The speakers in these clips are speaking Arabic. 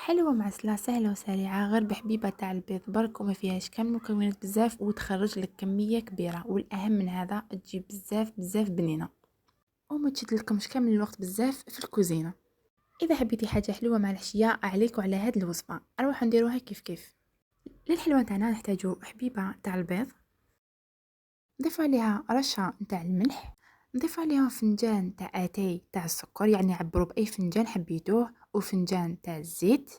حلوة معسلة سهلة وسريعة غير بحبيبة تاع البيض برك وما فيهاش كان مكونات بزاف وتخرج لك كمية كبيرة، والأهم من هذا تجيب بزاف بزاف بنينة وما تشد لكمش كامل الوقت بزاف في الكوزينة. إذا حبيتي حاجة حلوة مع العشية عليك وعلى هاد الوصفة أروح نديروها كيف كيف. للحلوة تاعنا نحتاجو حبيبة تاع البيض، نضيف عليها رشة نتاع الملح، نضيف عليها فنجان تاع اتاي تاع السكر، يعني عبروا باي فنجان حبيتوه، وفنجان تاع الزيت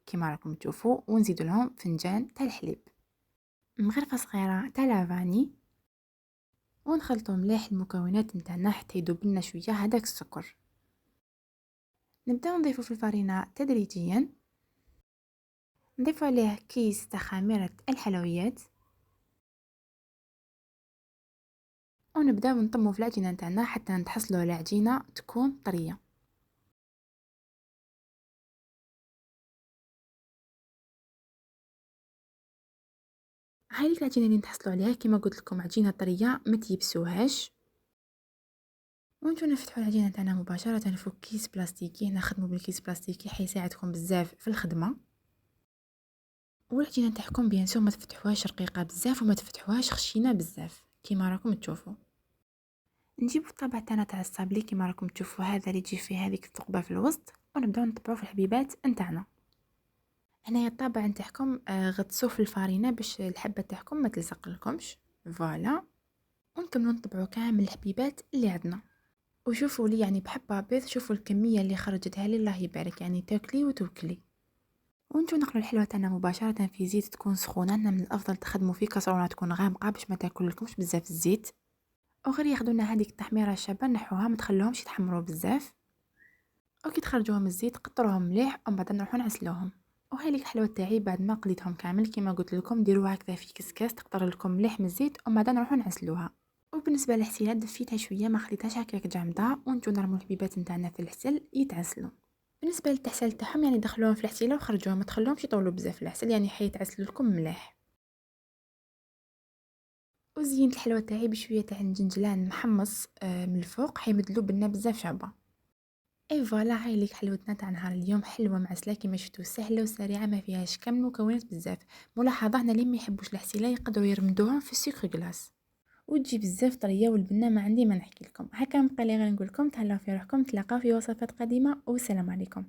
كيما راكم تشوفوا، ونزيد لهم فنجان تاع الحليب، مغرفه صغيره تاع لافاني، ونخلطوا مليح المكونات نتاعنا حتى يذوب لنا شويه هذاك السكر. نبداو نضيفوا في الفرينه تدريجيا، نضيف عليه كيس تاع خميره الحلويات، ونبداو نطمو في العجينه نتاعنا حتى نتحصلوا على عجينه تكون طريه. هاي العجينه اللي نتحصلوا عليها كيما قلت لكم عجينه طريه ما تيبسوهاش، ونجو نفتحوا العجينه تاعنا مباشره فوق كيس بلاستيكي. نخدموا بالكيس بلاستيكي حيساعدكم بزاف في الخدمه. والعجينه تاعكم بيان سور ما تفتحوهاش رقيقه بزاف وما تفتحوهاش خشينه بزاف كيما راكم تشوفوا. نجيبوا الطابع تاعنا تاع الصابلي كيما راكم تشوفوا، هذا اللي تجي فيه هذيك الثقبه في الوسط، ونبداو نطبعوا في الحبيبات نتاعنا. هنايا الطابع نتاعكم غطسوه في الفارينه باش الحبه تاعكم ما تلصق لكمش. فوالا، ونكملوا نطبعوا كامل الحبيبات اللي عندنا. وشوفوا لي يعني بحبة بيض، شوفوا الكمية اللي خرجتها لي الله يبارك، يعني تاكلي وتوكلي. ونجو نقلو الحلوة تاعنا مباشرة في زيت تكون سخونة. من الافضل تخدموا في كسرونه تكون غامقة باش ما تاكل لكمش بزاف الزيت، وغير ياخذونا هذيك التحميره الشابه نحوها ما تخلوهمش يتحمروا بزاف. وكي تخرجوهم من الزيت قطروهم مليح ومن بعد نروحو نعسلوهم. وهاي ليك الحلوه تاعي بعد ما قليتهم كامل كيما قلت لكم ديروها هكذا في كسكاس تقطر لكم مليح من الزيت ومن بعد نروحو نعسلوها. وبالنسبه للحسيله دفيتها شويه ما خليتهاش هكاك جامده، ونجو نرمو الحبيبات نتاعنا في الحسل يتعسلوا. بالنسبه للتحسيل تاعهم يعني دخلوهم في الحسيله وخرجوهم، ما تخلوهمش يطولوا بزاف في الحسل يعني حيتعسلوا لكم مليح. وزينت الحلوه تاعي بشويه تاع الجنجلان محمص من الفوق حيمدلو بنا بزاف شعبه. اي فوالا، هاي ليك حلوتنا تاع نهار اليوم، حلوه معسله كيما شفتوا سهله وسريعه ما فيهاش كم مكونات بزاف. ملاحظه هنا اللي ما يحبوش الحسيله يقدروا يرمدوهم في السكر كلاص وتجي بزاف طريه، والبنه ما عندي ما نحكي لكم. هكا نبقى لي غير نقول لكم تهلاو في روحكم، تلاقاو في وصفات قديمه والسلام عليكم.